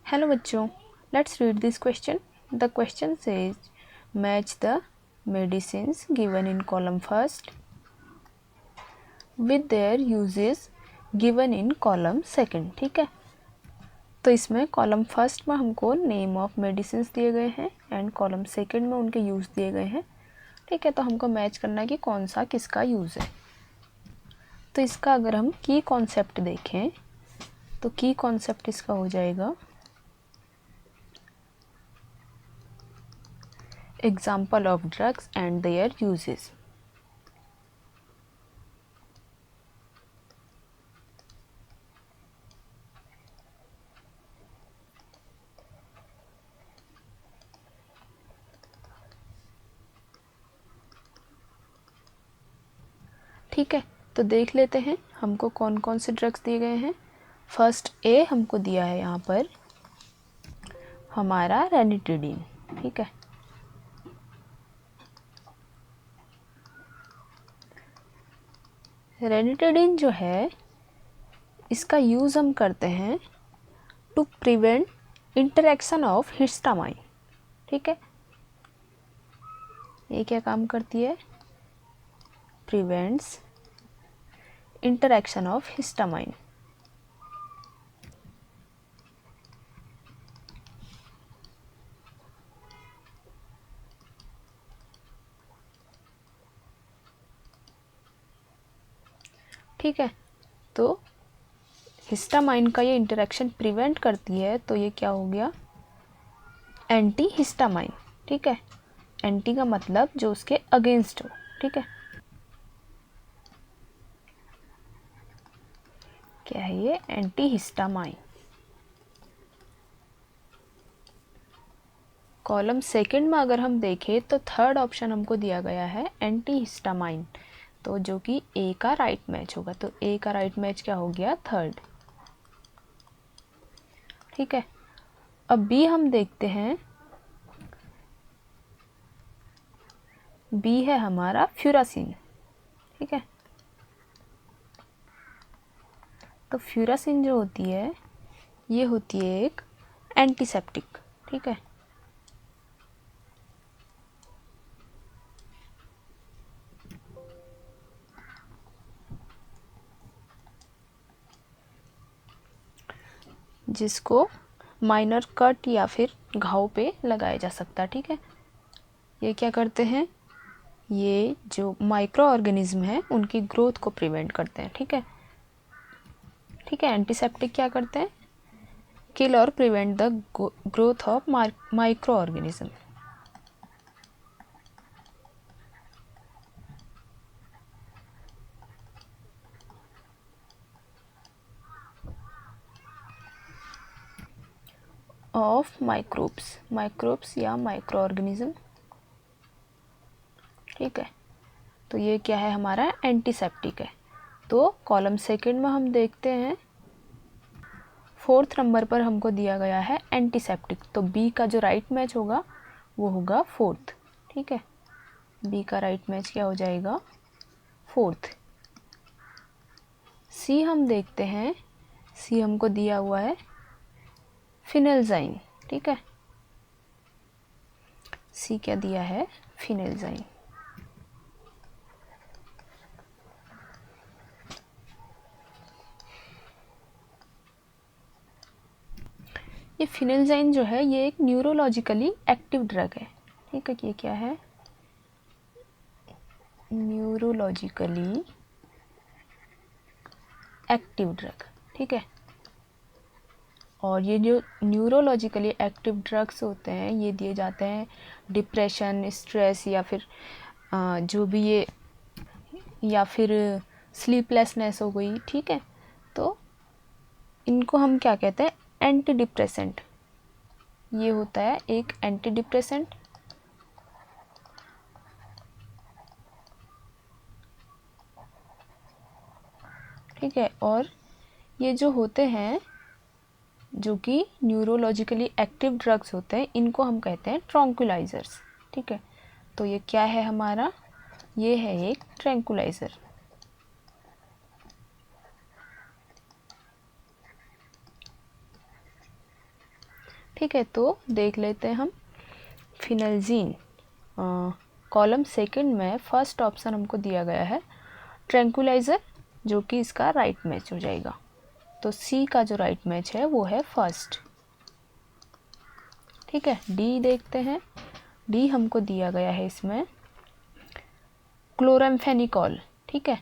Hello बच्चों, let's read this question. The question says match the medicines given in column first with their uses given in column second. ठीक है, तो इसमें column first में हमको name of medicine दिए गए हैं एंड कॉलम सेकंड में उनके यूज़ दिए गए हैं. ठीक है, तो हमको मैच करना है कि कौन सा किसका यूज़ है. तो इसका अगर हम की कॉन्सेप्ट देखें तो की कॉन्सेप्ट इसका हो जाएगा example of drugs and there uses. ठीक है, तो देख लेते हैं हमको कौन कौन से ड्रग्स दिए गए हैं. फर्स्ट ए हमको दिया है यहाँ पर हमारा रेनिटिडीन. ठीक है, रेनिटिडीन जो है इसका यूज़ हम करते हैं to prevent interaction of histamine. ठीक है, ये क्या काम करती है? Prevents interaction of histamine. ठीक है, तो हिस्टामाइन का ये इंटरेक्शन प्रिवेंट करती है, तो ये क्या हो गया? Anti histamine. ठीक है, एंटी का मतलब जो उसके अगेंस्ट हो. ठीक है, क्या है ये? Anti histamine. कॉलम सेकंड में अगर हम देखें तो थर्ड ऑप्शन हमको दिया गया है एंटी हिस्टामाइन, तो जो कि ए का राइट मैच होगा. तो ए का राइट मैच क्या हो गया? थर्ड. ठीक है, अब बी हम देखते हैं. बी है हमारा फ्यूरासिन. ठीक है, तो फ्यूरासिन जो होती है ये होती है एक एंटीसेप्टिक. ठीक है, जिसको माइनर कट या फिर घाव पे लगाया जा सकता है. ठीक है, ये क्या करते हैं? ये जो माइक्रो ऑर्गेनिज्म है उनकी ग्रोथ को प्रिवेंट करते हैं. ठीक है, ठीक है, एंटीसेप्टिक क्या करते हैं? किल और prevent the growth of micro organism. Of microbes या माइक्रो ऑर्गेनिज्म. ठीक है, तो ये क्या है? हमारा एंटीसेप्टिक है. तो कॉलम सेकंड में हम देखते हैं फोर्थ नंबर पर हमको दिया गया है एंटीसेप्टिक, तो बी का जो राइट मैच होगा वो होगा फोर्थ. ठीक है, बी का राइट मैच क्या हो जाएगा? फोर्थ. सी हम देखते हैं. सी हमको दिया हुआ है फिनेल्जाइन. ठीक है, सी क्या दिया है? फिनेल्जाइन. ये फिनेल्जाइन जो है ये एक न्यूरोलॉजिकली एक्टिव ड्रग है. ठीक है, ये क्या है? Neurologically active drug. ठीक है, और ये जो न्यूरोलॉजिकली एक्टिव ड्रग्स होते हैं ये दिए जाते हैं डिप्रेशन, स्ट्रेस या फिर जो भी ये या फिर स्लीपलेसनेस हो गई. ठीक है, तो इनको हम क्या कहते हैं? Anti depressant. ये होता है एक एंटी डिप्रेसेंट. ठीक है, और ये जो होते हैं जो कि न्यूरोलॉजिकली एक्टिव ड्रग्स होते हैं इनको हम कहते हैं ट्रैंक्विलाइजर्स. ठीक है, तो ये क्या है हमारा? ये है एक ट्रैंक्विलाइजर. ठीक है, तो देख लेते हैं हम। फिनाइलजीन, कॉलम सेकंड में फर्स्ट ऑप्शन हमको दिया गया है ट्रैंक्विलाइज़र, जो कि इसका राइट मैच हो जाएगा। तो सी का जो राइट मैच है वो है फर्स्ट। ठीक है, डी देखते हैं। डी हमको दिया गया है इसमें क्लोराम्फेनिकॉल। ठीक है,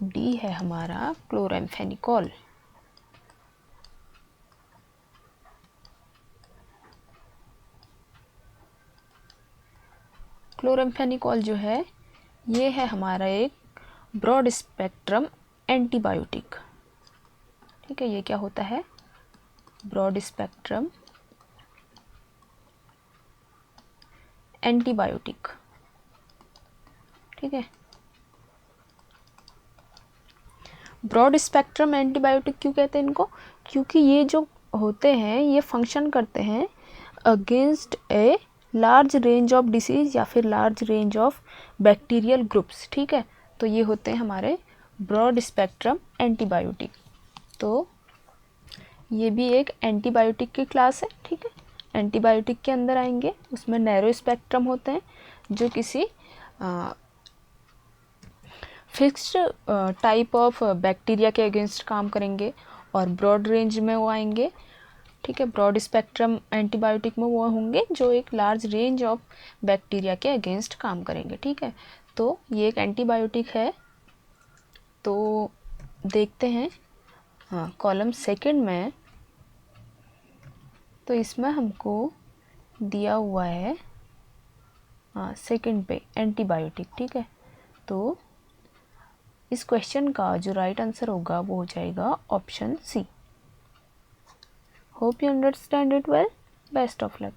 डी है हमारा क्लोराम्फेनिकॉल। क्लोराम्फेनिकॉल जो है ये है हमारा एक ब्रॉड स्पेक्ट्रम एंटीबायोटिक। ठीक है, ये क्या होता है? Broad spectrum antibiotic. ठीक है, ब्रॉड स्पेक्ट्रम एंटीबायोटिक क्यों कहते हैं इनको? क्योंकि ये जो होते हैं ये फंक्शन करते हैं against a large range of disease या फिर large range of bacterial groups. ठीक है, तो ये होते हैं हमारे ब्रॉड स्पेक्ट्रम एंटीबायोटिक। तो ये भी एक एंटीबायोटिक की क्लास है। ठीक है, एंटीबायोटिक के अंदर आएंगे, उसमें नैरो स्पेक्ट्रम होते हैं जो किसी फिक्स्ड टाइप ऑफ बैक्टीरिया के अगेंस्ट काम करेंगे, और ब्रॉड रेंज में वो आएंगे। ठीक है, ब्रॉड स्पेक्ट्रम एंटीबायोटिक में वो होंगे जो एक लार्ज रेंज ऑफ बैक्टीरिया के अगेंस्ट काम करेंगे। ठीक है, तो ये एक एंटीबायोटिक है। तो देखते हैं, हाँ, कॉलम सेकंड में तो इसमें हमको दिया हुआ है, हाँ, सेकंड पे एंटीबायोटिक। ठीक है, तो इस क्वेश्चन का जो राइट आंसर होगा वो हो जाएगा option C. Hope you understand it well. Best of luck.